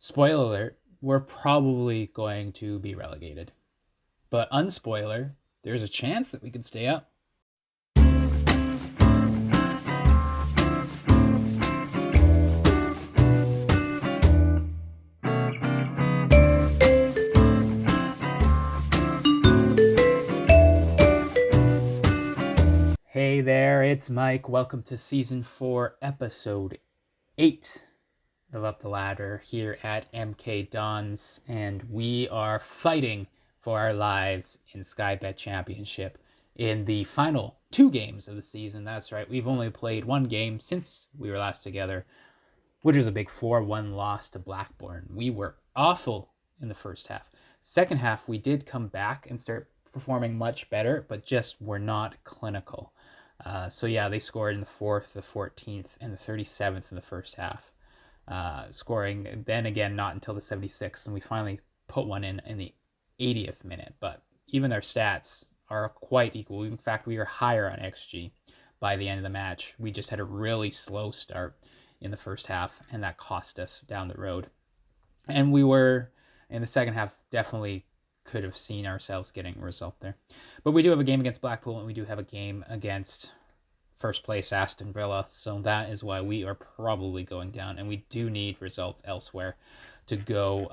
Spoiler alert, we're probably going to be relegated. But unspoiler, there's a chance that we could stay up. Hey there, it's Mike. Welcome to Season 4, Episode 8 of Up the Ladder here at MK Dons, and we are fighting for our lives in Skybet Championship in the final 2 games of the season. That's right, we've only played 1 game since we were last together, which is a big 4-1 loss to Blackburn. We were awful in the first half. Second half, we did come back and start performing much better, but just were not clinical. So yeah, they scored in the 4th, the 14th, and the 37th in the first half. Scoring then again not until the 76th, and we finally put one in the 80th minute. But even their stats are quite equal. In fact, we are higher on XG by the end of the match. We just had a really slow start in the first half, and that cost us down the road. And we were in the second half definitely could have seen ourselves getting a result there. But we do have a game against Blackpool, and we do have a game against first place Aston Villa, so that is why we are probably going down, and we do need results elsewhere to go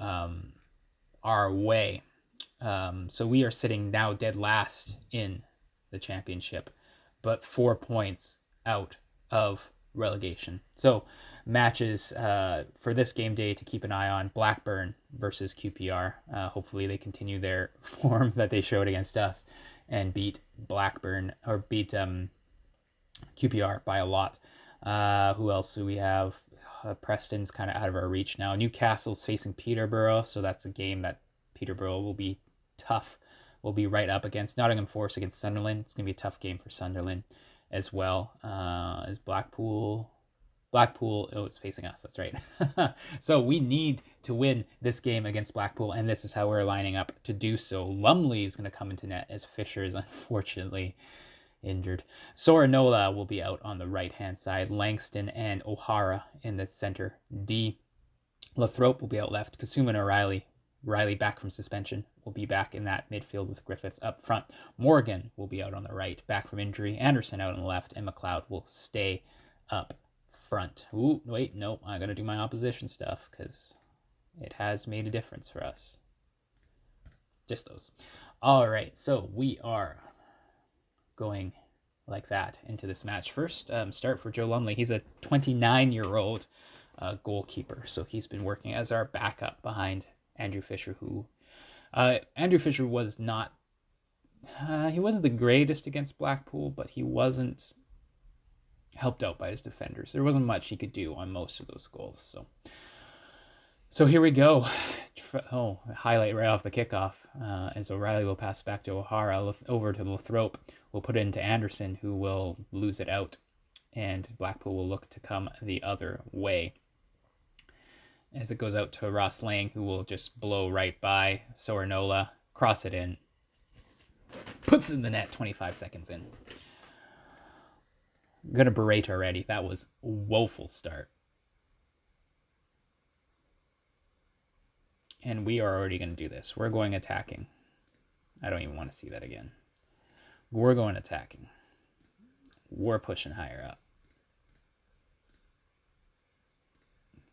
our way. So we are sitting now dead last in the championship, but 4 points out of relegation. So matches for this game day to keep an eye on: Blackburn versus QPR. Hopefully they continue their form that they showed against us and beat Blackburn, or beat QPR by a lot. Who else do we have? Preston's kind of out of our reach now. Newcastle's facing Peterborough, so that's a game that Peterborough will be tough. We'll be right up against. Nottingham Forest against Sunderland. It's going to be a tough game for Sunderland as well. Is Blackpool... oh, it's facing us. That's right. So we need to win this game against Blackpool, and this is how we're lining up to do so. Lumley is going to come into net as Fisher is unfortunately injured. Sorinola will be out on the right-hand side. Langston and O'Hara in the center D. Lathrop will be out left. Kasuma and O'Reilly back from suspension, will be back in that midfield with Griffiths up front. Morgan will be out on the right, back from injury. Anderson out on the left, and McLeod will stay up front. Ooh, wait, no, I'm going to do my opposition stuff because it has made a difference for us. Just those. All right, so we are going like that into this match. First start for Joe Lumley. He's a 29-year-old goalkeeper, so he's been working as our backup behind Andrew Fisher, who Andrew Fisher was not he wasn't the greatest against Blackpool, but he wasn't helped out by his defenders. There wasn't much he could do on most of those goals. So here we go. Oh, highlight right off the kickoff, as O'Reilly will pass back to O'Hara, over to Lathrop. We'll put it into Anderson, who will lose it out, and Blackpool will look to come the other way. As it goes out to Ross Lang, who will just blow right by Sorinola, cross it in, puts in the net 25 seconds in. I'm going to berate already. That was a woeful start. And we are already going to do this. We're going attacking. I don't even want to see that again. We're going attacking. We're pushing higher up.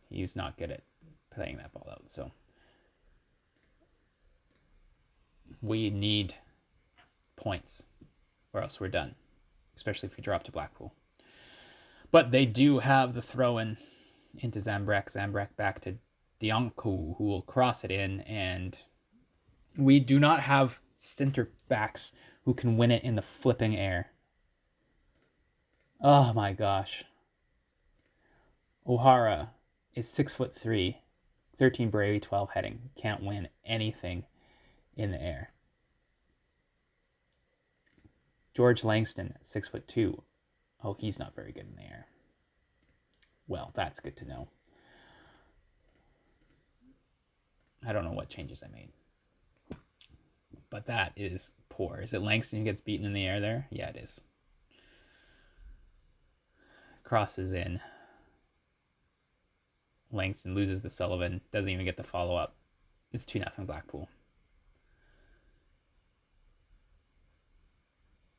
He's not good at playing that ball out, so we need points or else we're done, especially if we drop to Blackpool. But they do have the throw-in into Zambrak. Zambrak back to Dianku, who will cross it in, and we do not have center backs who can win it in the flipping air. Oh my gosh. O'Hara is 6'3", 13 bravery, 12 heading. Can't win anything in the air. George Langston, 6'2". Oh, he's not very good in the air. Well, that's good to know. I don't know what changes I made. But that is poor. Is it Langston who gets beaten in the air there? Yeah, it is. Crosses in. Langston loses to Sullivan, doesn't even get the follow-up. It's 2-0 Blackpool.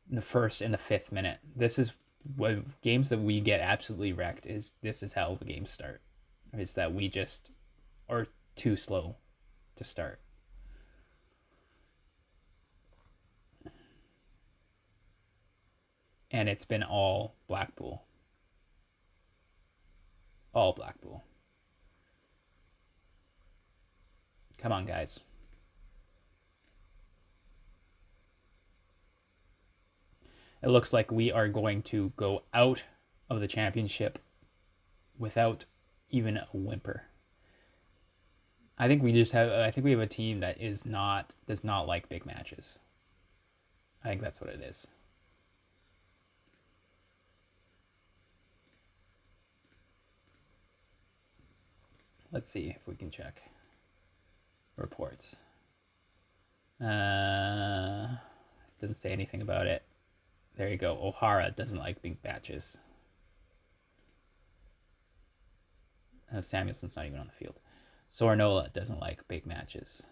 In the first and the 5th minute. This is what games that we get absolutely wrecked is. This is how the games start. Is that we just are too slow to start. And it's been all Blackpool. All Blackpool. Come on, guys. It looks like we are going to go out of the championship without even a whimper. I think we have a team that does not like big matches. I think that's what it is. Let's see if we can check reports. Doesn't say anything about it. There you go. O'Hara doesn't like big matches. Samuelson's not even on the field. Sornola doesn't like big matches.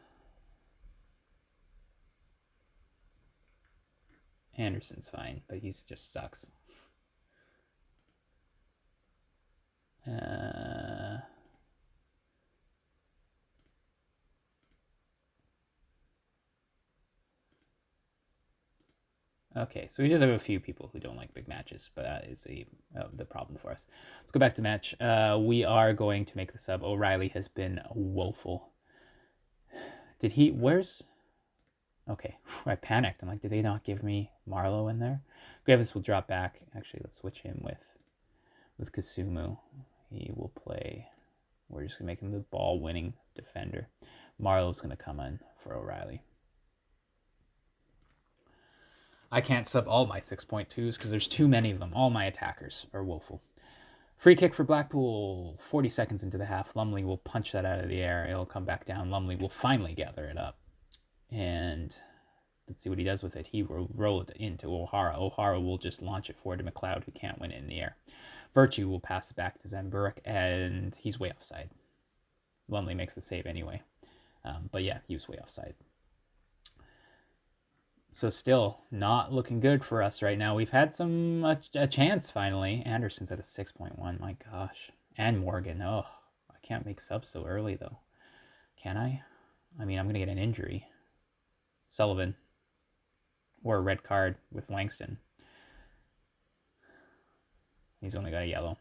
Anderson's fine, but he just sucks. Okay, so we just have a few people who don't like big matches, but that is the problem for us. Let's go back to match. We are going to make the sub. O'Reilly has been woeful. Did he? Where's? Okay, I panicked. I'm like, did they not give me Marlowe in there? Griffiths will drop back. Actually, let's switch him with Kasumu. He will play. We're just gonna make him the ball-winning defender. Marlowe's gonna come in for O'Reilly. I can't sub all my 6.2s because there's too many of them. All my attackers are woeful. Free kick for Blackpool. 40 seconds into the half. Lumley will punch that out of the air. It'll come back down. Lumley will finally gather it up. And let's see what he does with it. He will roll it into O'Hara. O'Hara will just launch it forward to McLeod, who can't win it in the air. Virtue will pass it back to Zamburik, and he's way offside. Lumley makes the save anyway. But yeah, he was way offside. So still not looking good for us right now. We've had a chance finally. Anderson's at a 6.1. My gosh. And Morgan. Oh, I can't make subs so early though. Can I? I mean, I'm going to get an injury. Sullivan. Or a red card with Langston. He's only got a yellow.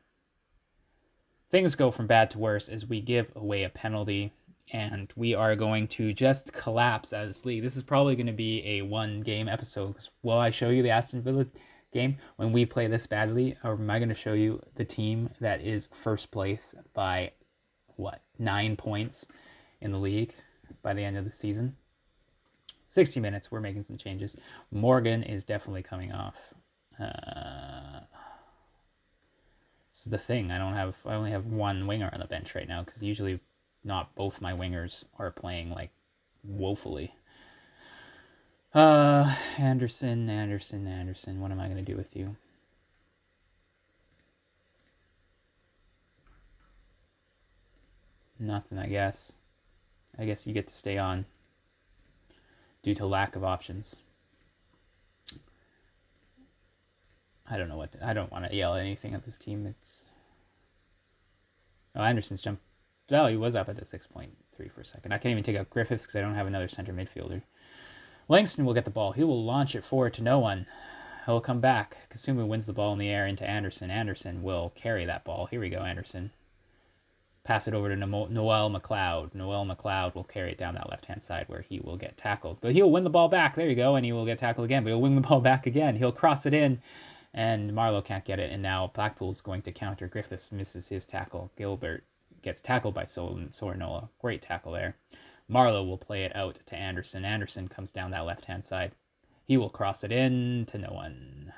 Things go from bad to worse as we give away a penalty. And we are going to just collapse as this league. This is probably going to be a one-game episode. Will I show you the Aston Villa game when we play this badly? Or am I going to show you the team that is first place by, 9 points in the league by the end of the season? 60 minutes, we're making some changes. Morgan is definitely coming off. This is the thing. I only have one winger on the bench right now because usually not both my wingers are playing like woefully. Anderson. What am I going to do with you? Nothing, I guess. I guess you get to stay on due to lack of options. I don't know what I don't want to yell anything at this team. Anderson's jumped. Oh, he was up at the 6.3 for a second. I can't even take out Griffiths because I don't have another center midfielder. Langston will get the ball. He will launch it forward to no one. He'll come back. Kasumu wins the ball in the air into Anderson. Anderson will carry that ball. Here we go, Anderson. Pass it over to Noel McLeod. Noel McLeod will carry it down that left-hand side where he will get tackled. But he'll win the ball back. There you go. And he will get tackled again. But he'll win the ball back again. He'll cross it in. And Marlowe can't get it. And now Blackpool's going to counter. Griffiths misses his tackle. Gilbert gets tackled by Sornola. Great tackle there. Marlowe will play it out to Anderson. Anderson comes down that left-hand side. He will cross it in to no one.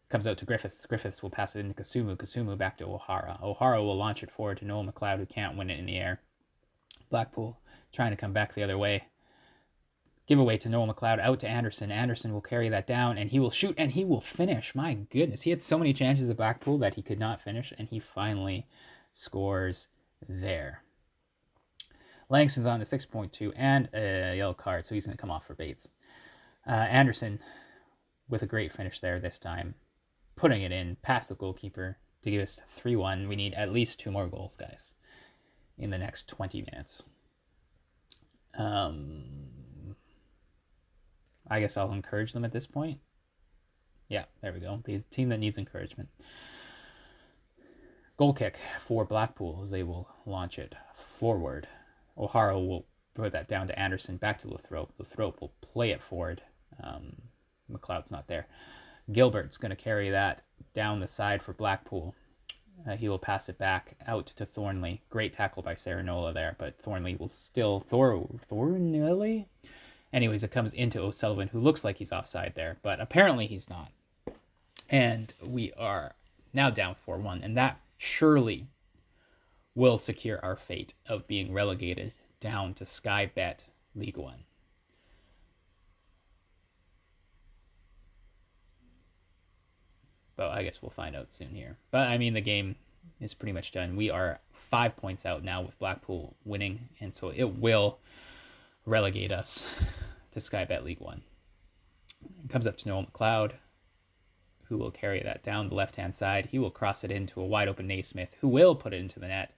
Comes out to Griffiths. Griffiths will pass it into Kasumu. Kasumu back to O'Hara. O'Hara will launch it forward to Noel McLeod, who can't win it in the air. Blackpool trying to come back the other way. Give away to Noel McLeod, out to Anderson. Anderson will carry that down, and he will shoot, and he will finish. My goodness. He had so many chances at Blackpool that he could not finish, and he finally scores there. Langston's on to 6.2 and a yellow card, so he's going to come off for Bates. Anderson with a great finish there this time, putting it in past the goalkeeper to give us 3-1. We need at least 2 more goals, guys, in the next 20 minutes. I guess I'll encourage them at this point. Yeah, there we go. The team that needs encouragement. Goal kick for Blackpool as they will launch it forward. O'Hara will put that down to Anderson, back to Lathrop. Lathrop will play it forward. McLeod's not there. Gilbert's going to carry that down the side for Blackpool. He will pass it back out to Thornley. Great tackle by Serenola there, but Thornley will still... Thornley? Anyways, it comes into O'Sullivan, who looks like he's offside there, but apparently he's not. And we are now down 4-1, and that surely will secure our fate of being relegated down to Sky Bet League One. But I guess we'll find out soon here. But I mean, the game is pretty much done. We are 5 points out now with Blackpool winning, and so it will relegate us to Sky Bet League One. It comes up to Noel McLeod, who will carry that down the left-hand side. He will cross it into a wide-open Naismith, who will put it into the net.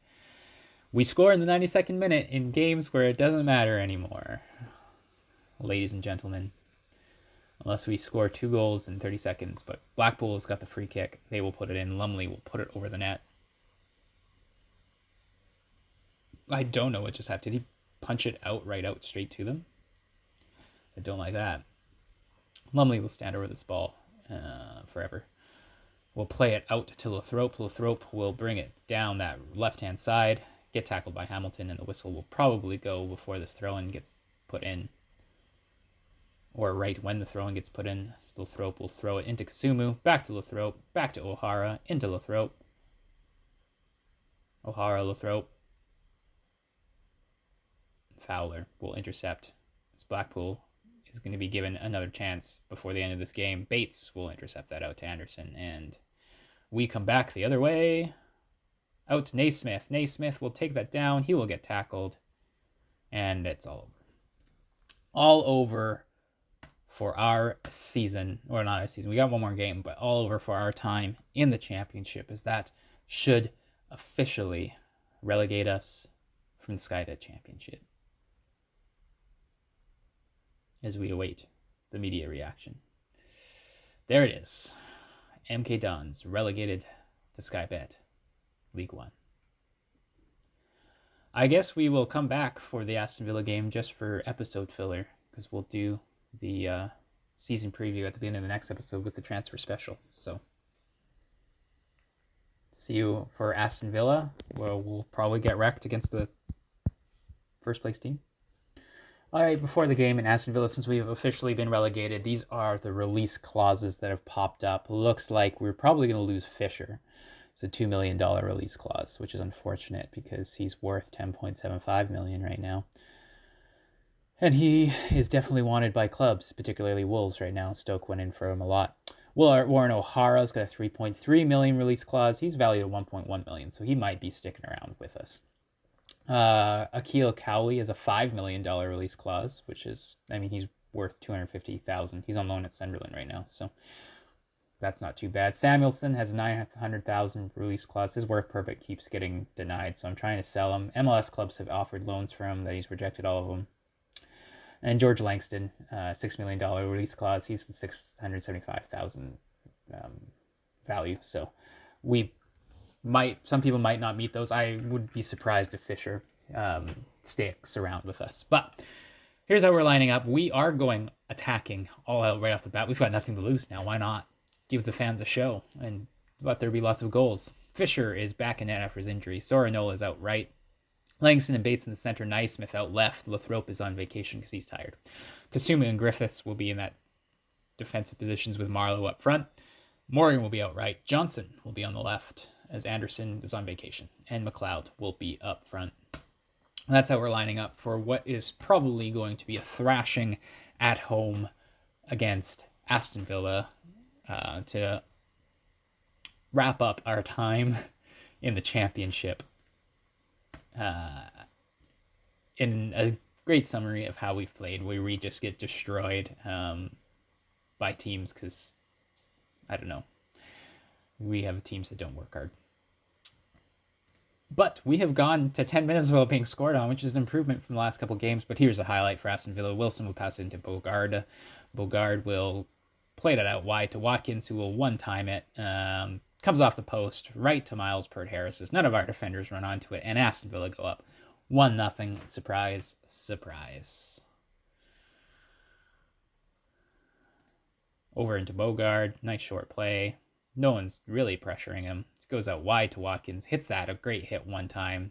We score in the 92nd minute in games where it doesn't matter anymore, ladies and gentlemen. Unless we score 2 goals in 30 seconds. But Blackpool has got the free kick. They will put it in. Lumley will put it over the net. I don't know what just happened. Did he punch it out straight to them? I don't like that. Lumley will stand over this ball forever. We'll play it out to Lathrop. Lathrop will bring it down that left-hand side, get tackled by Hamilton, and the whistle will probably go before this throw-in gets put in. Or right when the throw-in gets put in. Lathrop will throw it into Kasumu, back to Lathrop, back to O'Hara, into Lathrop. O'Hara, Lathrop. Fowler will intercept. This Blackpool is going to be given another chance before the end of this game. Bates will intercept that out to Anderson, and we come back the other way. Out to Naismith. Naismith will take that down. He will get tackled, and it's all over. All over for our season, or not our season. We got one more game, but all over for our time in the championship, as that should officially relegate us from the Sky Bet Championship, as we await the media reaction. There it is. MK Dons relegated to Sky Bet League One. I guess we will come back for the Aston Villa game just for episode filler, because we'll do the season preview at the beginning of the next episode with the transfer special. So see you for Aston Villa, where we'll probably get wrecked against the first place team. All right, before the game in Aston Villa, since we have officially been relegated, these are the release clauses that have popped up. Looks like we're probably going to lose Fisher. It's a $2 million release clause, which is unfortunate because he's worth $10.75 million right now. And he is definitely wanted by clubs, particularly Wolves right now. Stoke went in for him a lot. Warren O'Hara's got a $3.3 million release clause. He's valued at $1.1 million, so he might be sticking around with us. Akil Cowley has a $5 million release clause, which is, he's worth $250,000. He's on loan at Sunderland right now, so that's not too bad. Samuelson has a $900,000 release clause. His work permit keeps getting denied, so I'm trying to sell him. MLS clubs have offered loans for him that he's rejected all of them. And George Langston, $6 million release clause. He's the $675,000 value. So some people might not meet those. I would be surprised if Fisher sticks around with us. But here's how we're lining up. We are going attacking all out right off the bat. We've got nothing to lose now. Why not give the fans a show and let there be lots of goals? Fisher is back in net after his injury. Sorinola is out right. Langston and Bates in the center, Naismith out left. Lathrop is on vacation because he's tired. Kasuma and Griffiths will be in that defensive positions with Marlowe up front. Morgan will be out right. Johnson will be on the left as Anderson is on vacation. And McLeod will be up front. And that's how we're lining up for what is probably going to be a thrashing at home against Aston Villa to wrap up our time in the championship. in a great summary of how we've played, where we just get destroyed by teams because, I don't know, we have teams that don't work hard. But we have gone to 10 minutes without being scored on, which is an improvement from the last couple games. But here's a highlight for Aston Villa. Wilson will pass it into Bogard. Bogard will play that out wide to Watkins, who will one-time it. Comes off the post, right to Miles Peart-Harris. None of our defenders run onto it, and Aston Villa go up 1-0. Surprise, surprise. Over into Bogard. Nice short play. No one's really pressuring him. Goes out wide to Watkins. Hits that. A great hit one time.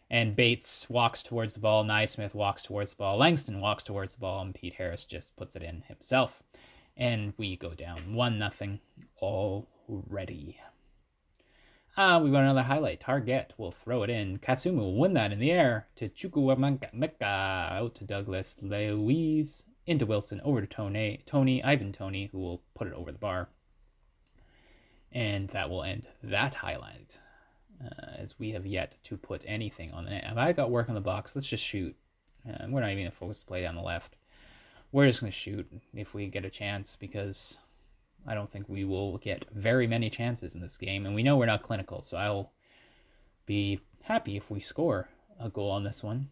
And Bates walks towards the ball. Naismith walks towards the ball. Langston walks towards the ball. And Peart-Harris just puts it in himself. And we go down 1-0 already. We've got another highlight. Target will throw it in. Kasumu will win that in the air to Chukwuemeka. Out to Douglas Luiz. Into Wilson. Over to Ivan Toney, who will put it over the bar. And that will end that highlight, as we have yet to put anything on the net. Have I got work on the box? Let's just shoot. We're not even going to focus play down the left. We're just going to shoot if we get a chance, because I don't think we will get very many chances in this game. And we know we're not clinical, so I'll be happy if we score a goal on this one.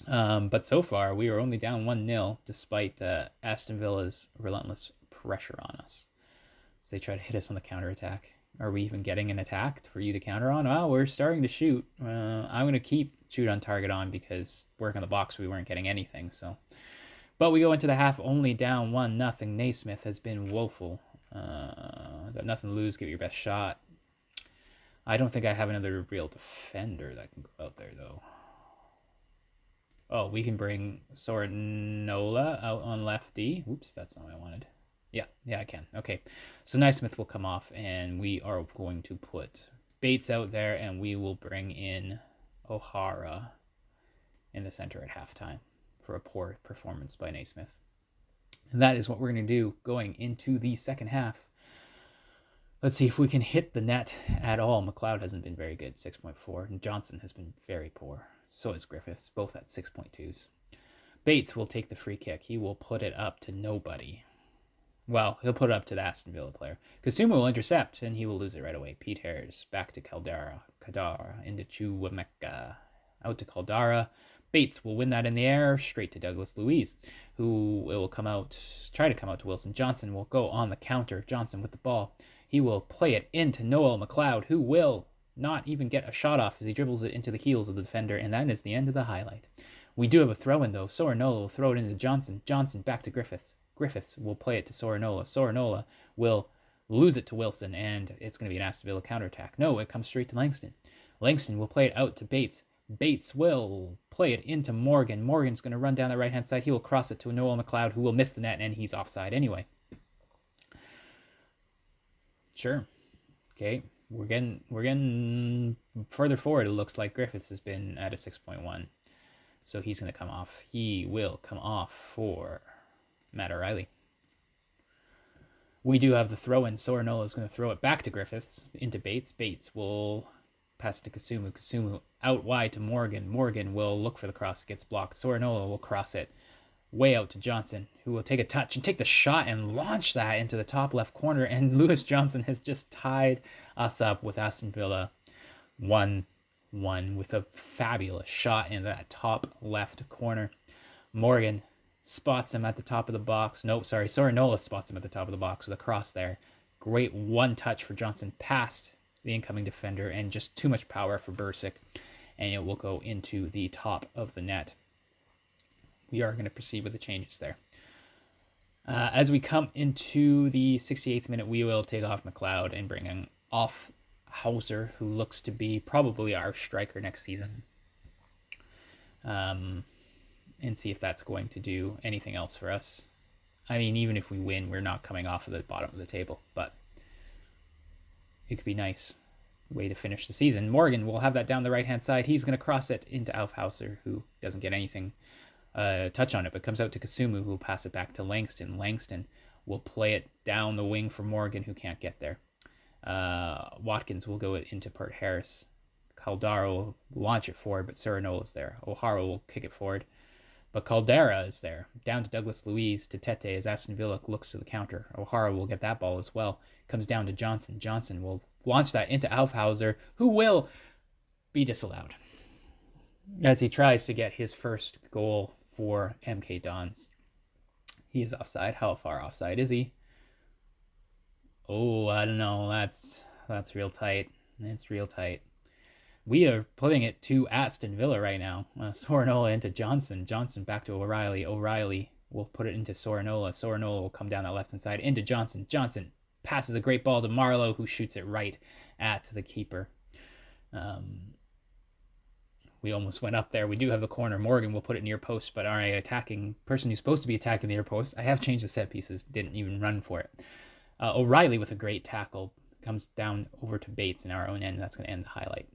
But so far, we are only down 1-0, despite Aston Villa's relentless pressure on us. They try to hit us on the counterattack. Are we even getting an attack for you to counter on? Well, we're starting to shoot. I'm going to keep shoot on target on, because work on the box, we weren't getting anything. So, but we go into the half only down 1-0. Naismith has been woeful. Got nothing to lose. Give it your best shot. I don't think I have another real defender that can go out there, though. Oh, we can bring Sornola out on lefty. Oops, that's not what I wanted. Yeah, I can. Okay, so Naismith will come off, and we are going to put Bates out there, and we will bring in O'Hara in the center at halftime for a poor performance by Naismith. And that is what we're going to do going into the second half. Let's see if we can hit the net at all. McLeod hasn't been very good, 6.4, and Johnson has been very poor. So is Griffiths, both at 6.2s. Bates will take the free kick. He will put it up to nobody. Well, he'll put it up to the Aston Villa player. Kasumu will intercept, and he will lose it right away. Peart-Harris back to Kadara into Chukwuemeka. Out to Caldara. Bates will win that in the air, straight to Douglas Luiz, who will try to come out to Wilson. Johnson will go on the counter. Johnson with the ball. He will play it into Noel McLeod, who will not even get a shot off as he dribbles it into the heels of the defender, and that is the end of the highlight. We do have a throw-in, though. Sornola will throw it into Johnson. Johnson back to Griffiths. Griffiths will play it to Sornola. Sornola will lose it to Wilson, and it's going to be an Aston Villa counterattack. No, it comes straight to Langston. Langston will play it out to Bates. Bates will play it into Morgan. Morgan's going to run down the right-hand side. He will cross it to Noel McLeod, who will miss the net, and he's offside anyway. Sure. Okay, we're getting further forward. It looks like Griffiths has been at a 6.1, so he's going to come off. He will come off for Matt O'Reilly. We do have the throw-in. Sornola is going to throw it back to Griffiths into Bates. Bates will pass it to Kasumu. Kasumu out wide to Morgan. Morgan will look for the cross. Gets blocked. Sornola will cross it way out to Johnson, who will take a touch and take the shot and launch that into the top left corner. And Lewis Johnson has just tied us up with Aston Villa 1-1 with a fabulous shot in that top left corner. Morgan spots him at the top of the box. Sornola spots him at the top of the box with a cross there. Great one touch for Johnson past the incoming defender, and just too much power for Bursic, and it will go into the top of the net. We are going to proceed with the changes there. As we come into the 68th minute, we will take off McLeod and bring in off Hauser, who looks to be probably our striker next season. And see if that's going to do anything else for us. I mean, even if we win, we're not coming off of the bottom of the table, but it could be nice way to finish the season. Morgan will have that down the right-hand side. He's going to cross it into Aufhauser, who doesn't get anything touch on it, but comes out to Kasumu, who will pass it back to Langston. Langston will play it down the wing for Morgan, who can't get there. Watkins will go into Peart-Harris. Caldara will launch it forward, but Surinola's there. O'Hara will kick it forward, but Caldera is there. Down to Douglas Luiz to Tete as Aston Villa looks to the counter. O'Hara will get that ball as well. Comes down to Johnson. Johnson will launch that into Aufhauser, who will be disallowed as he tries to get his first goal for MK Dons. He is offside. How far offside is he? Oh, I don't know. That's real tight. It's real tight. We are putting it to Aston Villa right now. Sorinola into Johnson. Johnson back to O'Reilly. O'Reilly will put it into Sorinola. Sorinola will come down that left-hand side into Johnson. Johnson passes a great ball to Marlowe, who shoots it right at the keeper. We almost went up there. We do have the corner. Morgan will put it near post, but our attacking person who's supposed to be attacking the near post, I have changed the set pieces, didn't even run for it. O'Reilly with a great tackle comes down over to Bates in our own end. That's going to end the highlight.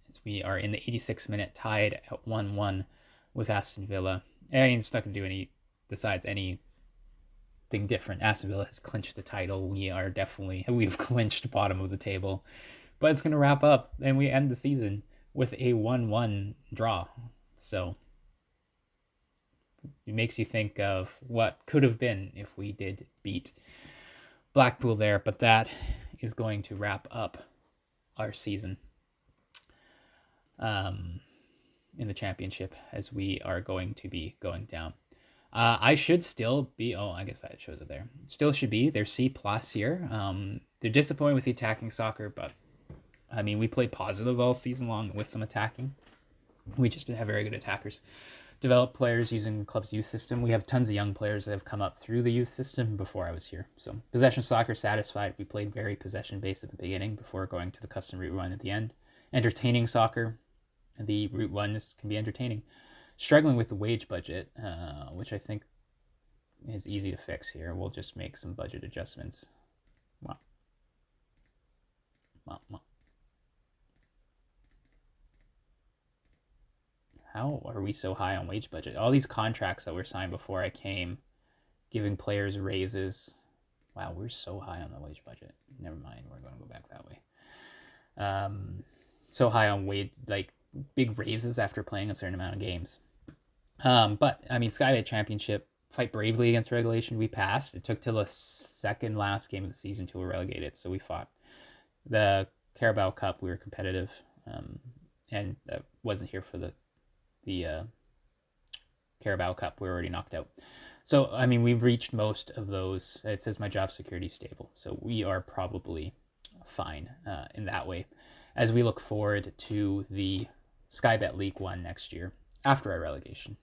As we are in the 86th minute, tied at 1-1 with Aston Villa. It's not going to do any besides anything different. Aston Villa has clinched the title. We've clinched bottom of the table. But it's going to wrap up, and we end the season with a 1-1 draw. So it makes you think of what could have been if we did beat Blackpool there, but that is going to wrap up our season in the championship, as we are going to be going down. I should still be, I guess that shows it there. Still should be, they're C+ here. They're disappointed with the attacking soccer, but I mean, we played positive all season long with some attacking. We just didn't have very good attackers. Develop players using the club's youth system. We have tons of young players that have come up through the youth system before I was here. So possession soccer, satisfied. We played very possession-based at the beginning before going to the custom route one at the end. Entertaining soccer. The route one can be entertaining. Struggling with the wage budget, which I think is easy to fix here. We'll just make some budget adjustments. How are we so high on wage budget? All these contracts that were signed before I came, giving players raises. Wow, we're so high on the wage budget. Never mind, we're going to go back that way. So high on wage, like big raises after playing a certain amount of games. But I mean, Skybet Championship, fight bravely against relegation. We passed. It took till the second last game of the season to relegate it, so we fought. The Carabao Cup, we were competitive, and wasn't here for the Carabao Cup. We were already knocked out. So, I mean, we've reached most of those. It says my job security is stable. So we are probably fine in that way as we look forward to the Skybet League 1 next year after our relegation.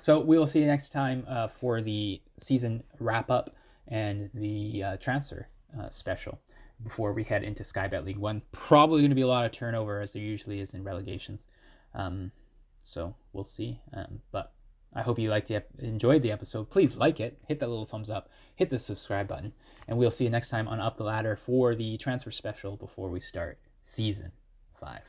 So we will see you next time for the season wrap-up and the transfer special before we head into Skybet League 1. Probably going to be a lot of turnover, as there usually is in relegations. So we'll see. But I hope you enjoyed the episode. Please like it, hit that little thumbs up, hit the subscribe button, and we'll see you next time on Up the Ladder for the transfer special before we start season 5.